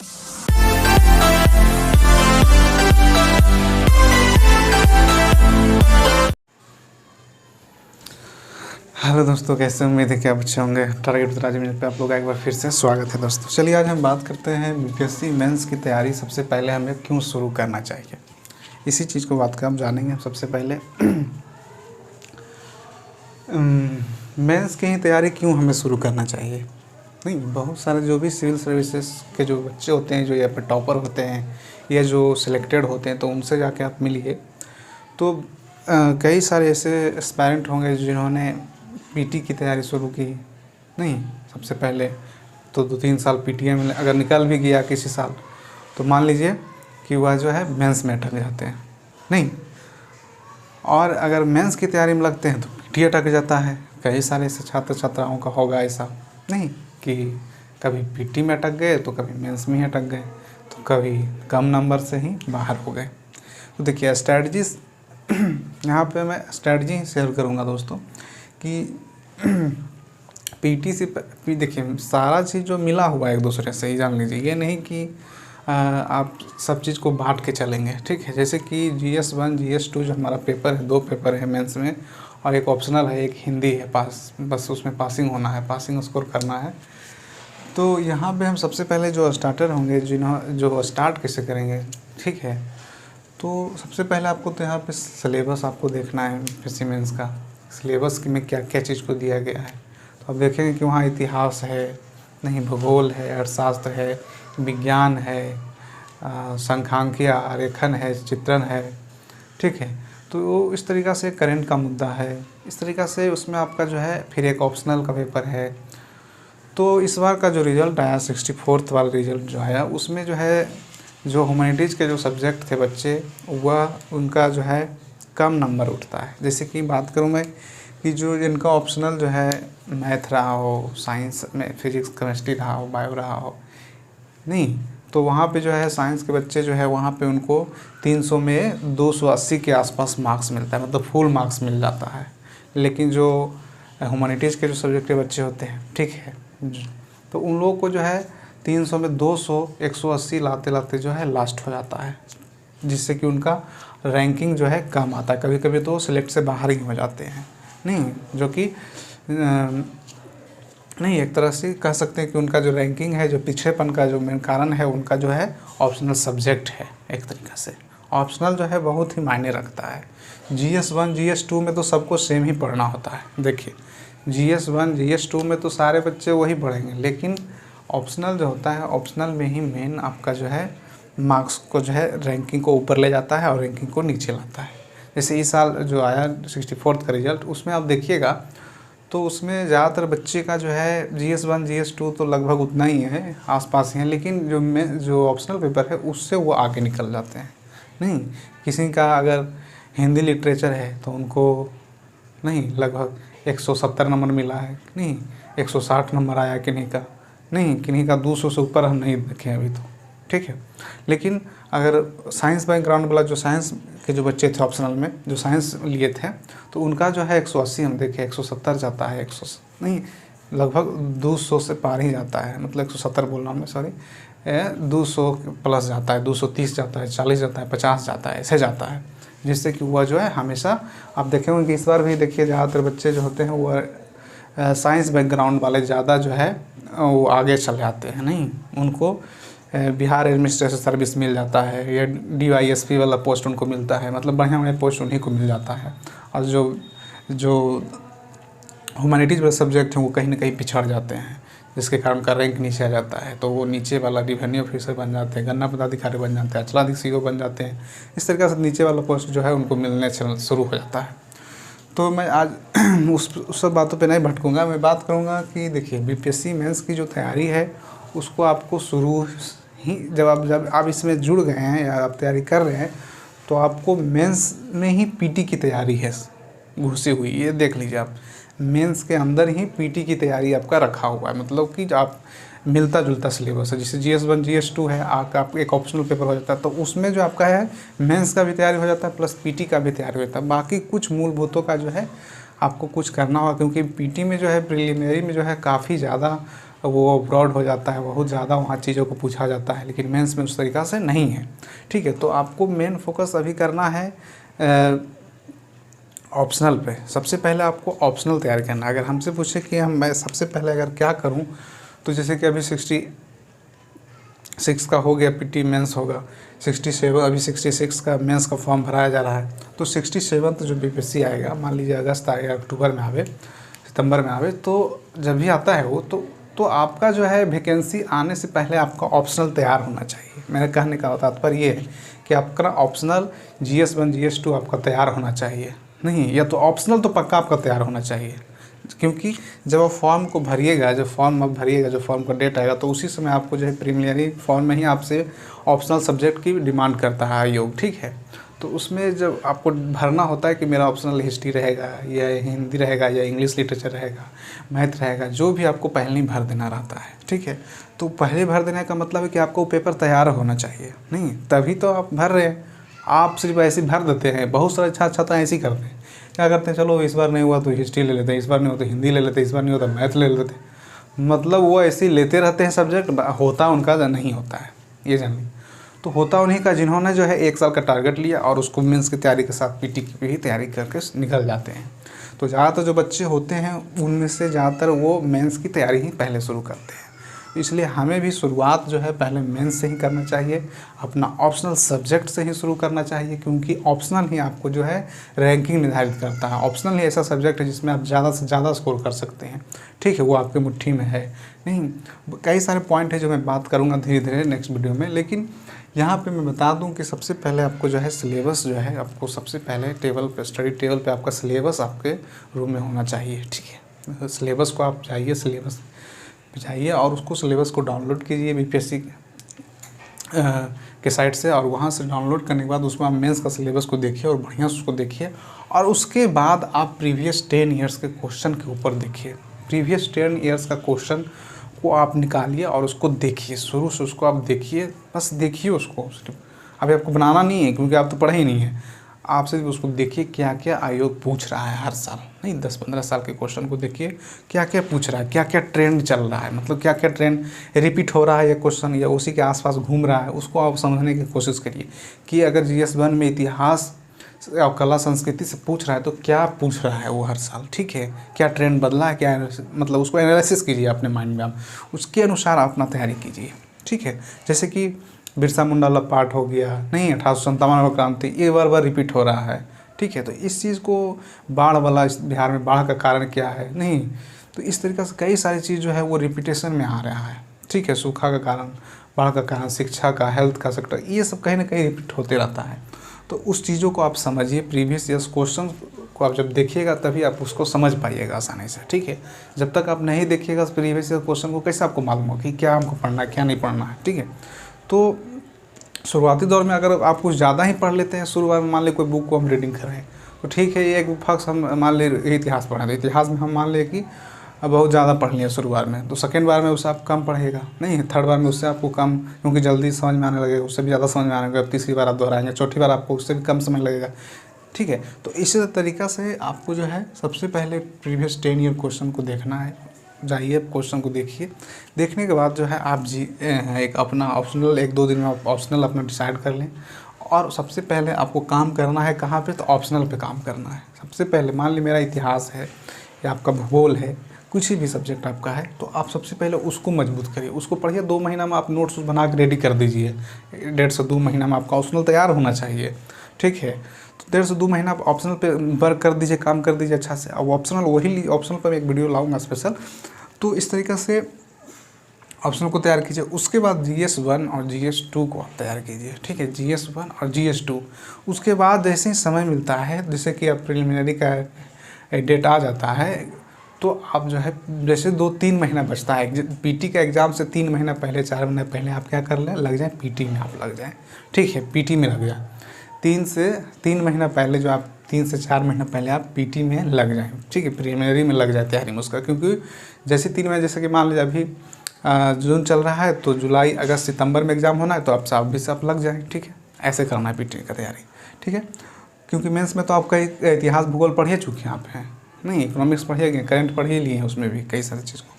Hello दोस्तों, कैसे उम्मीद है कि आप अच्छे होंगे। टारगेट विद राज मिनट पे आप लोग का एक बार फिर से स्वागत है दोस्तों। चलिए आज हम बात करते हैं बीपीएससी मेंस की तैयारी सबसे पहले हमें क्यों शुरू करना चाहिए। इसी चीज़ को बात कर हम जानेंगे। सबसे पहले मेंस की ही तैयारी क्यों हमें शुरू करना चाहिए। नहीं, बहुत सारे जो भी सिविल सर्विसेज के जो बच्चे होते हैं, जो यहाँ पर टॉपर होते हैं या जो सिलेक्टेड होते हैं, तो उनसे जाके आप मिलिए तो कई सारे ऐसे एस्पायरेंट होंगे जिन्होंने पीटी की तैयारी शुरू की। नहीं, सबसे पहले तो 2-3 साल पीटीए में अगर निकल भी गया किसी साल, तो मान लीजिए कि वह जो है मेंस में अटक जाते हैं। नहीं, और अगर मेंस की तैयारी में लगते हैं तो पीटी अटक जाता है। कई सारे ऐसे छात्र छात्राओं का होगा ऐसा, नहीं कि कभी पीटी में अटक गए तो कभी मेंस में ही अटक गए, तो कभी कम नंबर से ही बाहर हो गए। तो देखिए स्ट्रैटेजीज, यहाँ पे मैं स्ट्रैटेजी शेयर करूँगा दोस्तों कि पीटी से देखिए सारा चीज़ जो मिला हुआ है एक दूसरे से ही, जान लीजिए। ये नहीं कि आप सब चीज़ को बांट के चलेंगे, ठीक है। जैसे कि GS1 GS2 जो हमारा पेपर है, 2 पेपर है मेंस में, और एक ऑप्शनल है, एक हिंदी है पास, बस उसमें पासिंग होना है, पासिंग स्कोर करना है। तो यहाँ पे हम सबसे पहले जो स्टार्टर होंगे, जो स्टार्ट कैसे करेंगे, ठीक है। तो सबसे पहले आपको तो यहाँ पे सिलेबस आपको देखना है बीपीएससी मेंस का। सिलेबस में क्या क्या चीज़ को दिया गया है, तो आप देखेंगे कि वहाँ इतिहास है, नहीं भूगोल है, अर्थशास्त्र है, विज्ञान है, संख्यांकीय आरेखन है, चित्रण है, ठीक है। तो इस तरीक़ा से करंट का मुद्दा है, इस तरीक़ा से उसमें आपका जो है फिर एक ऑप्शनल का पेपर है। तो इस बार का जो रिज़ल्ट आया 64th वाला रिज़ल्ट जो आया, उसमें जो है जो ह्यूमैनिटीज़ के जो सब्जेक्ट थे बच्चे, वह उनका जो है कम नंबर उठता है। जैसे कि बात करूँ मैं कि जो जिनका ऑप्शनल जो है मैथ रहा हो, साइंस में फिजिक्स केमिस्ट्री रहा हो, बायो रहा हो, नहीं, तो वहाँ पे जो है साइंस के बच्चे जो है वहाँ पे उनको 300 में 280 के आसपास मार्क्स मिलता है, मतलब फुल मार्क्स मिल जाता है। लेकिन जो ह्यूमैनिटीज़ के जो सब्जेक्ट के बच्चे होते हैं, ठीक है, तो उन लोगों को जो है 300 में 200 180 लाते लाते जो है लास्ट हो जाता है, जिससे कि उनका रैंकिंग जो है कम आता है। कभी कभी तो सिलेक्ट से बाहर ही हो जाते हैं। नहीं, जो कि नहीं, एक तरह से कह सकते हैं कि उनका जो रैंकिंग है, जो पिछड़ेपन का जो मेन कारण है, उनका जो है ऑप्शनल सब्जेक्ट है। एक तरीक़ा से ऑप्शनल जो है बहुत ही मायने रखता है। GS1 GS2 में तो सबको सेम ही पढ़ना होता है। देखिए GS1 GS2 में तो सारे बच्चे वही पढ़ेंगे, लेकिन ऑप्शनल जो होता है, ऑप्शनल में ही मेन आपका जो है मार्क्स को जो है रैंकिंग को ऊपर ले जाता है और रैंकिंग को नीचे लाता है। जैसे इस साल जो आया 64th का रिज़ल्ट, उसमें आप देखिएगा तो उसमें ज़्यादातर बच्चे का जो है GS1 GS2 तो लगभग उतना ही है, आसपास ही है, लेकिन जो ऑप्शनल पेपर है उससे वो आगे निकल जाते हैं। नहीं, किसी का अगर हिंदी लिटरेचर है तो उनको नहीं लगभग 170 नंबर मिला है, नहीं 160 नंबर आया किन्हीं का, नहीं किन्हीं का 200 से ऊपर हम नहीं देखे अभी तो, ठीक है। लेकिन अगर साइंस बैकग्राउंड वाला जो साइंस के जो बच्चे थे ऑप्शनल में, जो साइंस लिए थे, तो उनका जो है 180 हम देखे, 170 जाता है, 100 नहीं लगभग 200 से पार ही जाता है, मतलब 170 बोल रहा हूँ मैं, सॉरी, 200 प्लस जाता है, 230 जाता है, 40 जाता है, 50 जाता है, ऐसे जाता है। जिससे कि वह जो है हमेशा आप देखेंगे कि इस बार भी देखिए ज़्यादातर बच्चे जो होते हैं वह साइंस बैकग्राउंड वाले ज़्यादा जो है वो आगे चले जाते हैं। नहीं, उनको बिहार एडमिनिस्ट्रेशन सर्विस मिल जाता है, या DYSP वाला पोस्ट उनको मिलता है, मतलब बढ़िया बढ़िया पोस्ट उन्हीं को मिल जाता है। और जो ह्यूमैनिटीज़ वाले सब्जेक्ट हैं वो कहीं ना कहीं पिछड़ जाते हैं, जिसके कारण उनका रैंक नीचे आ जाता है। तो वो नीचे वाला रेवेन्यू ऑफिसर बन जाते हैं, गन्ना पदाधिकारी बन जाते हैं, अंचलाधिकारी CO बन जाते हैं। इस तरीके से नीचे वाला पोस्ट जो है उनको मिलने शुरू हो जाता है। तो मैं आज उस सब बातों पे नहीं भटकूंगा। मैं बात करूंगा कि देखिए बीपीएससी मेंस की जो तैयारी है उसको आपको शुरू ही जब आप इसमें जुड़ गए हैं या आप तैयारी कर रहे हैं, तो आपको मेंस में ही पीटी की तैयारी है घुसी हुई। ये देख लीजिए, आप मेंस के अंदर ही पीटी की तैयारी आपका रखा हुआ है, मतलब कि आप मिलता जुलता सिलेबस है। जैसे GS1 GS2 है, आप एक ऑप्शनल पेपर हो जाता है, तो उसमें जो आपका है मेंस का भी तैयारी हो जाता है प्लस पीटी का भी तैयारी हो जाता है। बाकी कुछ मूलभूतों का जो है आपको कुछ करना होगा, क्योंकि पीटी में जो है प्रिलिमिनरी में जो है काफ़ी ज़्यादा वो ब्रॉड हो जाता है, बहुत ज़्यादा वहाँ चीज़ों को पूछा जाता है, लेकिन मेंस में उस तरीक़ा से नहीं है। ठीक है, तो आपको मेन फोकस अभी करना है ऑप्शनल पे। सबसे पहले आपको ऑप्शनल तैयार करना है। अगर हमसे पूछे कि मैं सबसे पहले अगर क्या करूं, तो जैसे कि अभी 66 का हो गया, पीटी मेंस होगा 67, अभी 66 का मेंस का फॉर्म भराया जा रहा है। तो 67 जो बीपीएससी आएगा, मान लीजिए अगस्त आएगा, अक्टूबर में आवे, सितंबर में आवे, तो जब भी आता है वो तो आपका जो है वैकेंसी आने से पहले आपका ऑप्शनल तैयार होना चाहिए। मेरे कहने का तात्पर्य ये है कि आपका ऑप्शनल GS1 GS2 आपका तैयार होना चाहिए। नहीं, या तो ऑप्शनल तो पक्का आपका तैयार होना चाहिए, क्योंकि जब आप फॉर्म को भरिएगा, जब फॉर्म आप भरिएगा, जो फॉर्म का डेट आएगा, तो उसी समय आपको जो है प्रीलिमिनरी फॉर्म में ही आपसे ऑप्शनल सब्जेक्ट की डिमांड करता है आयोग। ठीक है, तो उसमें जब आपको भरना होता है कि मेरा ऑप्शनल हिस्ट्री रहेगा, या हिंदी रहेगा, या इंग्लिश लिटरेचर रहेगा, मैथ रहेगा, जो भी आपको पहले ही भर देना रहता है। ठीक है, तो पहले भर देने का मतलब है कि आपको पेपर तैयार होना चाहिए। नहीं, तभी तो आप भर रहे हैं। आप सिर्फ ऐसे भर देते हैं। बहुत सारे छात्र ऐसे ही करते हैं, क्या करते हैं, चलो इस बार नहीं हुआ तो हिस्ट्री ले लेते हैं, इस बार नहीं हुआ तो हिंदी ले लेते हैं, इस बार नहीं हुआ तो मैथ ले लेते हैं। मतलब वो ऐसे ही लेते रहते हैं सब्जेक्ट, होता उनका नहीं होता है, ये जानिए। तो होता उन्हीं का जिन्होंने जो है 1 साल का टारगेट लिया और उसको मेंस की तैयारी के साथ पीटी की भी तैयारी करके निकल जाते हैं। तो ज़्यादातर जो बच्चे होते हैं उनमें से ज़्यादातर वो मेंस की तैयारी ही पहले शुरू करते हैं। इसलिए हमें भी शुरुआत जो है पहले मेंस से ही करना चाहिए, अपना ऑप्शनल सब्जेक्ट से ही शुरू करना चाहिए, क्योंकि ऑप्शनल ही आपको जो है रैंकिंग निर्धारित करता है। ऑप्शनल ही ऐसा सब्जेक्ट है जिसमें आप ज़्यादा से ज़्यादा स्कोर कर सकते हैं। ठीक है, वो आपके मुट्ठी में है। नहीं, कई सारे पॉइंट है जो मैं बात करूँगा धीरे धीरे नेक्स्ट वीडियो में, लेकिन यहाँ पे मैं बता दूं कि सबसे पहले आपको जो है सिलेबस जो है, आपको सबसे पहले टेबल पे, स्टडी टेबल पे आपका सिलेबस आपके रूम में होना चाहिए। ठीक है, सिलेबस को आप जाइए, सिलेबस पे जाइए और उसको सिलेबस को डाउनलोड कीजिए बीपीएससी के साइट से, और वहाँ से डाउनलोड करने के बाद उसमें आप मेंस का सिलेबस को देखिए और बढ़िया से उसको देखिए, और उसके बाद आप प्रीवियस 10 ईयर्स के क्वेश्चन के ऊपर देखिए। प्रीवियस 10 ईयर्स का क्वेश्चन को आप निकालिए और उसको देखिए, शुरू से उसको आप देखिए, बस देखिए उसको। अभी आपको बनाना नहीं है क्योंकि आप तो पढ़े ही नहीं हैं, आप सिर्फ उसको देखिए क्या क्या आयोग पूछ रहा है हर साल। नहीं, 10-15 साल के क्वेश्चन को देखिए क्या क्या पूछ रहा है, क्या क्या ट्रेंड चल रहा है, मतलब क्या क्या ट्रेंड रिपीट हो रहा है या क्वेश्चन या उसी के आसपास घूम रहा है, उसको आप समझने की कोशिश करिए कि अगर GS1 में इतिहास और कला संस्कृति से पूछ रहा है तो क्या पूछ रहा है वो हर साल। ठीक है, क्या ट्रेंड बदला है, क्या मतलब उसको एनालिसिस कीजिए अपने माइंड में, आप उसके अनुसार अपना तैयारी कीजिए। ठीक है, जैसे कि बिरसा मुंडा वाला पार्ट हो गया, नहीं 1857 में क्रांति, ये बार रिपीट हो रहा है। ठीक है, तो इस चीज़ को, बाढ़ वाला, इस बिहार में बाढ़ का कारण क्या है, नहीं, तो इस तरीक़े से कई सारी चीज़ जो है वो रिपीटेशन में आ रहा है। ठीक है, सूखा का कारण, बाढ़ का कारण, शिक्षा का, हेल्थ का सेक्टर, ये सब कहीं ना कहीं रिपीट होते रहता है। तो उस चीज़ों को आप समझिए, प्रीवियस ईयर्स क्वेश्चन को आप जब देखिएगा तभी आप उसको समझ पाइएगा आसानी से। ठीक है, जब तक आप नहीं देखिएगा प्रीवियस ईयर क्वेश्चन को, कैसे आपको मालूम हो कि क्या हमको पढ़ना है क्या नहीं पढ़ना है। ठीक है, तो शुरुआती दौर में अगर आप कुछ ज़्यादा ही पढ़ लेते हैं, शुरुआत में मान लें कोई बुक को हम रीडिंग कर रहे हैं तो ठीक है, ये एक फर्स्ट हम मान ले इतिहास पढ़ा, तो इतिहास में हम मान लें कि बहुत ज़्यादा पढ़ लिया शुरुआत में, तो सेकेंड बार में उससे आप कम पढ़ेगा, नहीं थर्ड बार में उससे आपको कम, क्योंकि जल्दी समझ में आने लगेगा, उससे भी ज़्यादा समझ में आने लगेगा, तीसरी बार आप दोहराएंगे, चौथी बार आपको उससे भी कम समय लगेगा। ठीक है, तो इसी तरीक़ा से आपको जो है सबसे पहले प्रीवियस 10 ईयर क्वेश्चन को देखना है। जाइए क्वेश्चन को देखिए, देखने के बाद जो है आप एक अपना ऑप्शनल 1-2 दिन में आप ऑप्शनल अपना डिसाइड कर लें। और सबसे पहले आपको काम करना है कहाँ पे, तो ऑप्शनल पे काम करना है। सबसे पहले मान ली मेरा इतिहास है या आपका भूगोल है, कुछ भी सब्जेक्ट आपका है, तो आप सबसे पहले उसको मजबूत करिए, उसको पढ़िए। 2 महीना में आप नोट्स बना के रेडी कर दीजिए, 1.5 से 2 महीना में आपका ऑप्शनल तैयार होना चाहिए। ठीक है, तो 1.5 से 2 महीना आप ऑप्शनल पे वर्क कर दीजिए, काम कर दीजिए अच्छा से। अब ऑप्शनल वही ऑप्शनल पर एक वीडियो लाऊंगा स्पेशल, तो इस तरीक़े से ऑप्शनल को तैयार कीजिए। उसके बाद GS1 और GS2 को आप तैयार कीजिए। ठीक है, GS1 और GS2, उसके बाद जैसे ही समय मिलता है, जैसे कि अब प्रीलिमिनरी का डेट आ जाता है, तो आप जो है जैसे 2-3 महीना बचता है पीटी का एग्ज़ाम से 3 महीना पहले, 4 महीना पहले आप क्या कर लें, लग जाए पीटी में आप लग जाएँ। ठीक है, पीटी में लग जाए, 3 महीना पहले, जो आप 3 से 4 महीना पहले आप पीटी में लग जाएँ। ठीक है, प्रीलिमिनरी में लग जाए तैयारी में उसका, क्योंकि जैसे 3 महीने, जैसे कि मान लीजिए अभी जून चल रहा है, तो जुलाई, अगस्त, सितंबर में एग्ज़ाम होना है, तो आप साफ भी सब लग जाएँ। ठीक है, ऐसे करना है पीटी का तैयारी। ठीक है, क्योंकि मेंस में तो आप कई इतिहास भूगोल पढ़े चुके हैं आप हैं, नहीं इकोनॉमिक्स पढ़िए, करंट पढ़ ही लिए हैं, उसमें भी कई सारी चीज़ को।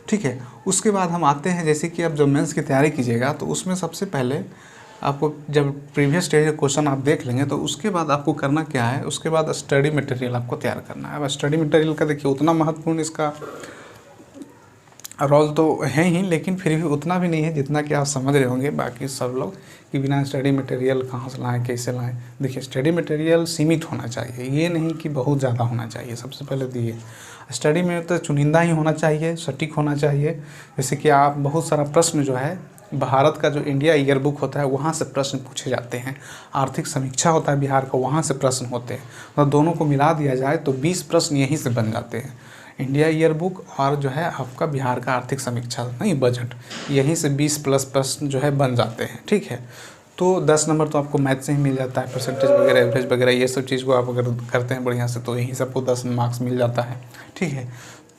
ठीक है। उसके बाद हम आते हैं जैसे कि आप जब मेंस की तैयारी कीजिएगा तो उसमें सबसे पहले आपको जब प्रीवियस स्टेज का क्वेश्चन आप देख लेंगे तो उसके बाद आपको करना क्या है, उसके बाद स्टडी मटेरियल आपको तैयार करना है। अब स्टडी मटेरियल का देखिए उतना महत्वपूर्ण इसका रोल तो है ही, लेकिन फिर भी उतना भी नहीं है जितना कि आप समझ रहे होंगे बाकी सब लोग कि बिना स्टडी मटेरियल कहाँ से लाएँ, कैसे लाएँ। देखिए स्टडी मटेरियल सीमित होना चाहिए, ये नहीं कि बहुत ज़्यादा होना चाहिए। सबसे पहले दिए स्टडी में तो चुनिंदा ही होना चाहिए, सटीक होना चाहिए। जैसे कि आप बहुत सारा प्रश्न जो है भारत का जो इंडिया ईयर बुक होता है वहाँ से प्रश्न पूछे जाते हैं, आर्थिक समीक्षा होता है बिहार का वहाँ से प्रश्न होते हैं, तो दोनों को मिला दिया जाए तो 20 प्रश्न यहीं से बन जाते हैं। इंडिया ईयर बुक और जो है आपका बिहार का आर्थिक समीक्षा नहीं बजट, यहीं से 20 प्लस प्रश्न जो है बन जाते हैं। ठीक है, तो 10 नंबर तो आपको मैथ से ही मिल जाता है, परसेंटेज वगैरह एवरेज वगैरह ये सब चीज़ को आप अगर करते हैं बढ़िया से तो यहीं से आपको 10 मार्क्स मिल जाता है। ठीक है,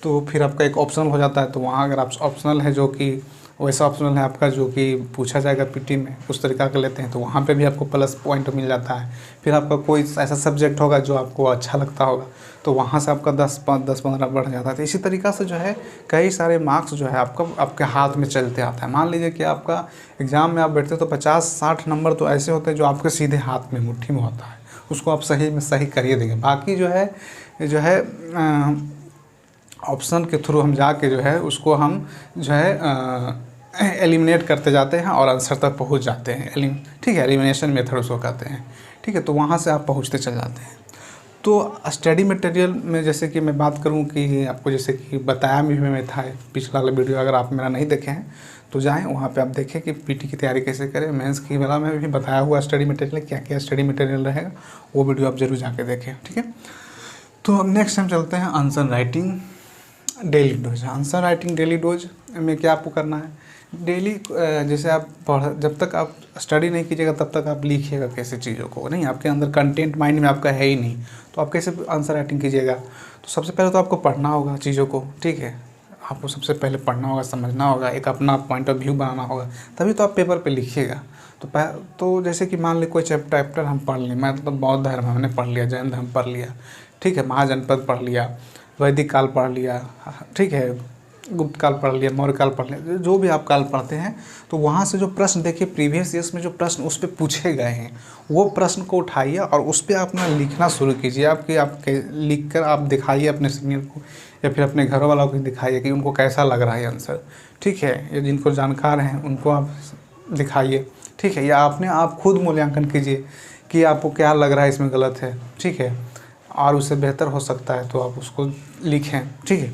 तो फिर आपका एक ऑप्शनल हो जाता है, तो वहाँ अगर आप ऑप्शनल है जो कि वैसा ऑप्शनल है आपका जो कि पूछा जाएगा पीटी में उस तरीका का लेते हैं तो वहाँ पे भी आपको प्लस पॉइंट मिल जाता है। फिर आपका कोई ऐसा सब्जेक्ट होगा जो आपको अच्छा लगता होगा तो वहाँ से आपका 10-15 बढ़ जाता है। तो इसी तरीक़ा से जो है कई सारे मार्क्स जो है आपके हाथ में चलते आता है। मान लीजिए कि आपका एग्ज़ाम में आप बैठते तो 50-60 नंबर तो ऐसे होते हैं जो आपके सीधे हाथ में मुट्ठी में होता है, उसको आप सही में सही करिए देंगे। बाकी जो है ऑप्शन के थ्रू हम जाके जो है उसको हम जो है एलिमिनेट करते जाते हैं और आंसर तक पहुंच जाते हैं। ठीक है, एलिमिनेशन मेथड उसको कहते हैं। ठीक है, तो वहाँ से आप पहुँचते चल जाते हैं। तो स्टडी मटेरियल में जैसे कि मैं बात करूँ कि आपको जैसे कि बताया भी मैं था पिछला वाला वीडियो, अगर आप मेरा नहीं देखे हैं तो जाएँ वहाँ पे आप देखें कि पीटी की तैयारी कैसे करें। मेंस की वाला में भी बताया हुआ स्टडी मटेरियल क्या क्या स्टडी मटेरियल रहेगा, वो वीडियो आप ज़रूर जाके देखें। ठीक है, तो नेक्स्ट हम चलते हैं answer writing daily dose. Answer writing daily dose में क्या आपको करना है, डेली जैसे आप जब तक आप स्टडी नहीं कीजिएगा तब तक आप लिखिएगा कैसे चीज़ों को, नहीं आपके अंदर कंटेंट माइंड में आपका है ही नहीं, तो आप कैसे आंसर राइटिंग कीजिएगा। तो सबसे पहले तो आपको पढ़ना होगा चीज़ों को। ठीक है, आपको सबसे पहले पढ़ना होगा, समझना होगा, एक अपना पॉइंट ऑफ व्यू बनाना होगा, तभी तो आप पेपर पे लिखिएगा। तो जैसे कि मान ली कोई चैप्टर हम पढ़ लें, मतलब बौद्ध धर्म हमने पढ़ लिया, जैन धर्म पढ़ लिया, ठीक है, महाजनपद पढ़ लिया, वैदिक काल पढ़ लिया, ठीक है, गुप्त काल पढ़ लिया, मौर्य काल पढ़ लिया, जो भी आप काल पढ़ते हैं तो वहाँ से जो प्रश्न देखिए प्रीवियस ईयर्स में जो प्रश्न उस पर पूछे गए हैं वो प्रश्न को उठाइए और उस पर अपना लिखना शुरू कीजिए। आप लिख कर आप दिखाइए अपने सीनियर को या फिर अपने घर वालों को दिखाइए कि उनको कैसा लग रहा है आंसर। ठीक है, या जिनको जानकार हैं उनको आप दिखाइए। ठीक है, या आप खुद मूल्यांकन कीजिए कि आपको क्या लग रहा है इसमें गलत है। ठीक है, और उससे बेहतर हो सकता है तो आप उसको लिखें। ठीक है,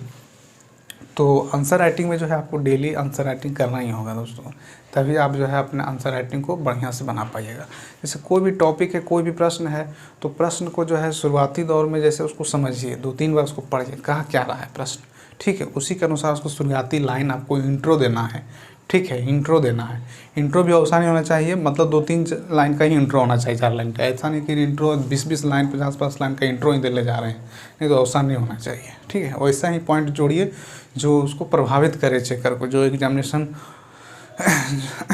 तो आंसर राइटिंग में जो है आपको डेली आंसर राइटिंग करना ही होगा दोस्तों, तभी आप जो है अपने आंसर राइटिंग को बढ़िया से बना पाइएगा। जैसे कोई भी टॉपिक है, कोई भी प्रश्न है, तो प्रश्न को जो है शुरुआती दौर में जैसे उसको समझिए, 2-3 बार उसको पढ़िए, कहा क्या रहा है प्रश्न। ठीक है, उसी के अनुसार उसको शुरुआती लाइन आपको इंट्रो देना है। ठीक है, इंट्रो देना है। इंट्रो भी ऐसा नहीं होना चाहिए, मतलब 2-3 लाइन का ही इंट्रो होना चाहिए, 4 लाइन का। ऐसा नहीं कि इंट्रो 20-20 लाइन 50-50 लाइन का इंट्रो ही दे ले जा रहे हैं, नहीं तो ऐसा नहीं होना चाहिए। ठीक है, वैसा ही पॉइंट जोड़िए जो उसको प्रभावित करे चेकर को, जो एग्जामिनेशन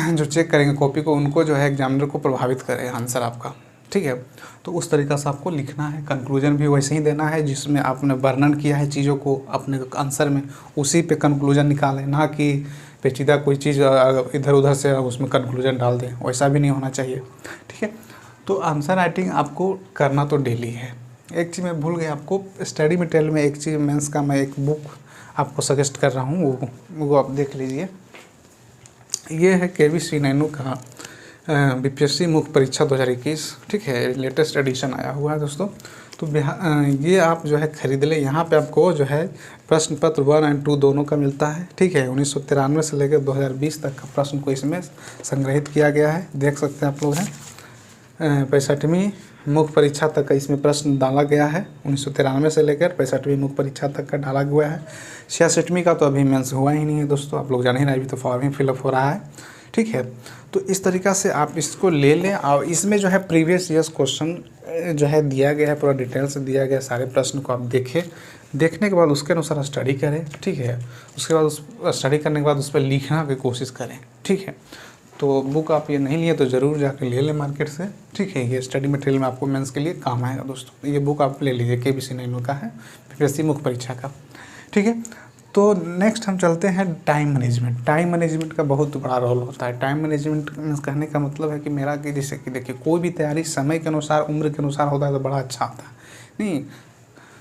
जो चेक करेंगे कॉपी को, उनको जो है एग्जामिनर को प्रभावित करे आंसर आपका। ठीक है, तो उस तरीक़ा से आपको लिखना है। कंक्लूजन भी वैसे ही देना है जिसमें आपने वर्णन किया है चीज़ों को अपने आंसर में, उसी पे कंक्लूजन निकालें, ना कि पेचीदा कोई चीज़ इधर उधर से उसमें कंक्लूजन डाल दें, वैसा भी नहीं होना चाहिए। ठीक है, तो आंसर राइटिंग आपको करना तो डेली है। एक चीज़ मैं भूल गया आपको, स्टडी मटेरियल में एक चीज़ मेंस का मैं एक बुक आपको सजेस्ट कर रहा हूँ, वो आप देख लीजिए। ये है केवी श्रीनैनू का बीपीएससी मुख्य परीक्षा 2021। ठीक है, लेटेस्ट एडिशन आया हुआ है दोस्तों, तो ये आप जो है ख़रीद लें। यहाँ पे आपको जो है प्रश्न पत्र 1 और 2 दोनों का मिलता है। ठीक है, 1993 से लेकर 2020 तक का प्रश्न को इसमें संग्रहित किया गया है, देख सकते हैं आप लोग हैं। 65वीं मुख्य परीक्षा तक का इसमें प्रश्न डाला गया है, 1993 से लेकर 65वीं मुख्य परीक्षा तक का डाला हुआ है। 66वीं का तो अभी मेंस हुआ ही नहीं है दोस्तों, आप लोग जान ही रहे, अभी तो फॉर्म ही फिलअप हो रहा है। ठीक है, तो इस तरीक़ा से आप इसको ले लें और इसमें जो है प्रीवियस ईयर्स क्वेश्चन जो है दिया गया है, पूरा डिटेल से दिया गया है, सारे प्रश्न को आप देखें। देखने के बाद उसके अनुसार स्टडी करें। ठीक है, उसके बाद उस स्टडी करने के बाद उस पर लिखना की कोशिश करें। ठीक है, तो बुक आप ये नहीं लिए तो ज़रूर जाकर ले लें मार्केट से। ठीक है, ये स्टडी मटेरियल में आपको मेंस के लिए काम आएगा दोस्तों। ये बुक आप ले लीजिए, केवी श्रीनैनू का है, बीपीएससी मुख्य परीक्षा का। ठीक है, तो नेक्स्ट हम चलते हैं टाइम मैनेजमेंट। टाइम मैनेजमेंट का बहुत बड़ा रोल होता है। टाइम मैनेजमेंट कहने का मतलब है कि मेरा कि जैसे कि देखिए कोई भी तैयारी समय के अनुसार, उम्र के अनुसार होता है तो बड़ा अच्छा होता है। नहीं,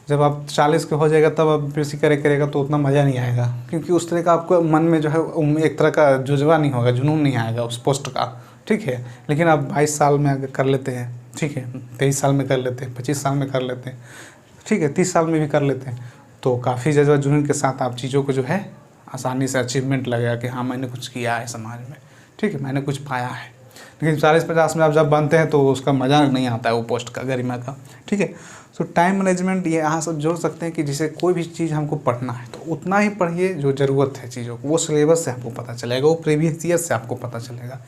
जब आप 40 के हो जाएगा तब आप कृषि करेगा तो उतना मज़ा नहीं आएगा, क्योंकि उस तरह का आपको मन में जो है एक तरह का जुज्बा नहीं होगा, जुनून नहीं आएगा उस पोस्ट का, ठीक है। लेकिन आप 22 साल में अगर कर लेते हैं, ठीक है, 23 साल में कर लेते हैं, 25 साल में कर लेते हैं, ठीक है, 30 साल में भी कर लेते हैं, तो काफ़ी जज्बा जुनून के साथ आप चीज़ों को जो है आसानी से अचीवमेंट लगेगा कि हाँ मैंने कुछ किया है समाज में, ठीक है, मैंने कुछ पाया है। लेकिन 40-50 में आप जब बनते हैं तो उसका मज़ा नहीं आता है वो पोस्ट का, गरिमा का, ठीक है। तो टाइम मैनेजमेंट ये यहाँ सब जोड़ सकते हैं कि जिसे कोई भी चीज़ हमको पढ़ना है तो उतना ही पढ़िए जो ज़रूरत है चीज़ों को, वो सिलेबस से आपको पता चलेगा, वो प्रीवियस ईयर से आपको पता चलेगा।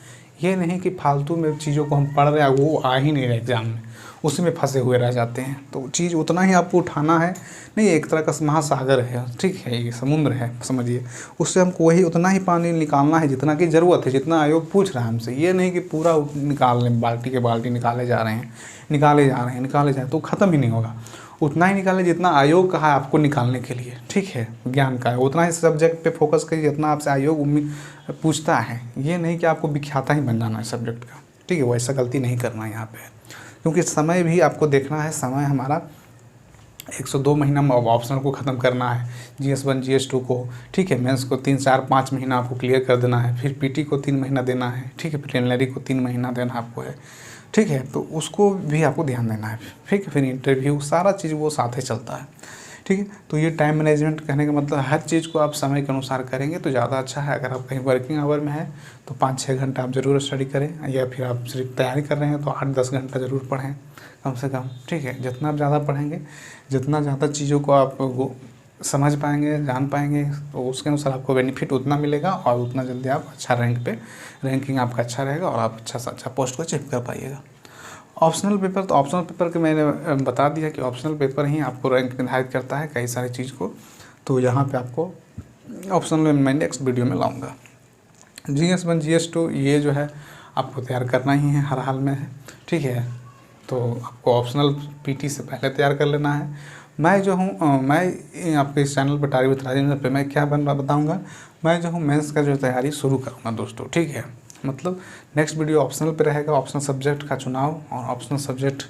ये नहीं कि फालतू में चीज़ों को हम पढ़ रहे हैं वो आ ही नहीं रहे एग्ज़ाम में, उसी में फंसे हुए रह जाते हैं। तो चीज़ उतना ही आपको उठाना है, नहीं एक तरह का महासागर है, ठीक है, ये समुद्र है समझिए, उससे हमको वही उतना ही पानी निकालना है जितना की ज़रूरत है, जितना आयोग पूछ रहा है हमसे। ये नहीं कि पूरा निकाल लें, बाल्टी के बाल्टी निकाले जा रहे हैं तो ख़त्म ही नहीं होगा। उतना ही निकालें जितना आयोग कहा है आपको निकालने के लिए, ठीक है, विज्ञान का है उतना ही सब्जेक्ट पे फोकस करिए जितना आपसे आयोग पूछता है। ये नहीं कि आपको विख्याता ही बन जाना है सब्जेक्ट का, ठीक है, वैसा गलती नहीं करना है यहाँ पे, क्योंकि समय भी आपको देखना है। समय हमारा 102 महीना में ऑप्शनल को ख़त्म करना है, GS1 GS2 को, ठीक है, मेंस को 3-4-5 महीना आपको क्लियर कर देना है, फिर PT को 3 महीना देना है, ठीक है, प्रिलिमिनरी को 3 महीना देना आपको है, ठीक है, तो उसको भी आपको ध्यान देना है, ठीक है, फिर इंटरव्यू सारा चीज़ वो साथ ही चलता है, ठीक है। तो ये टाइम मैनेजमेंट कहने का मतलब हर चीज़ को आप समय के अनुसार करेंगे तो ज़्यादा अच्छा है। अगर आप कहीं वर्किंग आवर में है तो 5-6 घंटा आप ज़रूर स्टडी करें, या फिर आप सिर्फ तैयारी कर रहे हैं तो 8-10 घंटा ज़रूर पढ़ें कम से कम, ठीक है। जितना आप ज़्यादा पढ़ेंगे, जितना ज़्यादा चीज़ों को आप समझ पाएंगे, जान पाएंगे, तो उसके अनुसार आपको बेनिफिट उतना मिलेगा और उतना जल्दी आप अच्छा रैंकिंग आपका अच्छा रहेगा और आप अच्छा से अच्छा पोस्ट को अचीव कर पाइएगा। ऑप्शनल पेपर, तो ऑप्शनल पेपर के मैंने बता दिया कि ऑप्शनल पेपर ही आपको रैंक निर्धारित करता है कई सारी चीज़ को। तो यहाँ पे आपको ऑप्शनल में मैं नेक्स्ट वीडियो में लाऊंगा। GS1 GS2 ये जो है आपको तैयार करना ही है, हर हाल में है, ठीक है। तो आपको ऑप्शनल PT से पहले तैयार कर लेना है। मैं जो हूँ मैं आपके इस चैनल पर टारी विद राजेंद्र पे मैं क्या बताऊँगा, मैं जो हूँ मेंस का जो तैयारी शुरू करूँगा दोस्तों, ठीक है। मतलब नेक्स्ट वीडियो ऑप्शनल पे रहेगा, ऑप्शनल सब्जेक्ट का चुनाव और ऑप्शनल सब्जेक्ट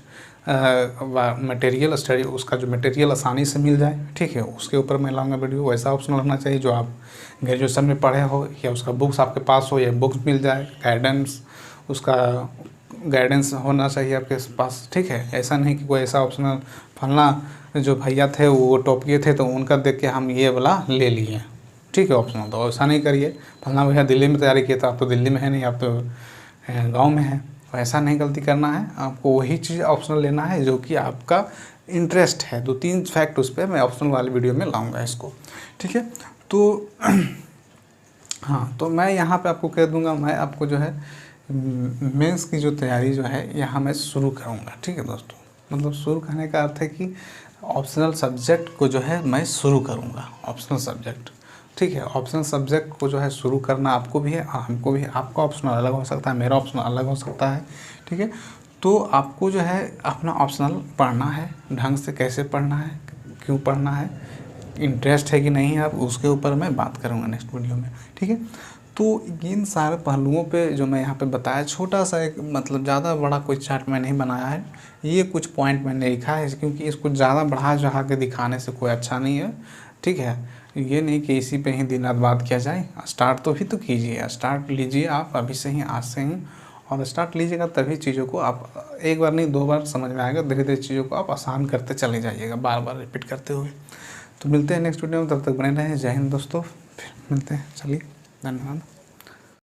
मटेरियल स्टडी, उसका जो मटेरियल आसानी से मिल जाए, ठीक है, उसके ऊपर मैं लाऊंगा वीडियो। वैसा ऑप्शनल होना चाहिए जो आप ग्रेजुएशन में पढ़े हो, या उसका बुक्स आपके पास हो, या बुक्स मिल जाए, गाइडेंस, उसका गाइडेंस होना चाहिए आपके पास, ठीक है। ऐसा नहीं कि कोई ऐसा ऑप्शनल फलना जो भैया थे वो टॉपिए थे तो उनका देख के हम ये वाला ले लिए, ठीक है, ऑप्शनल। तो ऐसा नहीं करिए, फलना भैया दिल्ली में तैयारी किया था, आप तो दिल्ली में है नहीं, आप तो गांव में हैं, तो ऐसा नहीं गलती करना है। आपको वही चीज़ ऑप्शनल लेना है जो कि आपका इंटरेस्ट है। 2-3 फैक्ट उस पर मैं ऑप्शनल वाली वीडियो में लाऊंगा इसको, ठीक है। तो हाँ, तो मैं यहाँ पे आपको कह दूँगा, मैं आपको जो है मेंस की जो तैयारी जो है यहाँ मैं शुरू करूँगा, ठीक है दोस्तों। मतलब शुरू करने का अर्थ है कि ऑप्शनल सब्जेक्ट को जो है मैं शुरू करूँगा, ऑप्शनल सब्जेक्ट, ठीक है। ऑप्शनल सब्जेक्ट को जो है शुरू करना आपको भी है और हमको भी है। आपका ऑप्शनल अलग हो सकता है, मेरा ऑप्शनल अलग हो सकता है, ठीक है। तो आपको जो है अपना ऑप्शनल पढ़ना है, ढंग से कैसे पढ़ना है, क्यों पढ़ना है, इंटरेस्ट है कि नहीं है, आप उसके ऊपर मैं बात करूँगा नेक्स्ट वीडियो में, ठीक है। तो इन सारे पहलुओं पे जो मैं यहाँ पे बताया, छोटा सा एक, मतलब ज़्यादा बड़ा कोई चार्ट मैं नहीं बनाया है, ये कुछ पॉइंट मैंने लिखा है, क्योंकि इसको ज़्यादा बढ़ा चढ़ा के दिखाने से कोई अच्छा नहीं है, ठीक है। ये नहीं कि इसी पे ही दिन रात बात किया जाए। स्टार्ट तो भी तो कीजिए, स्टार्ट लीजिए आप अभी से ही, आज से ही, और स्टार्ट लीजिएगा तभी चीज़ों को आप एक बार नहीं 2 बार समझ में आएगा, धीरे धीरे चीज़ों को आप आसान करते चले जाइएगा, बार बार रिपीट करते हुए। तो मिलते हैं नेक्स्ट वीडियो में, तब तक बने रहें। जय हिंद दोस्तों, फिर मिलते हैं, चलिए, धन्यवाद।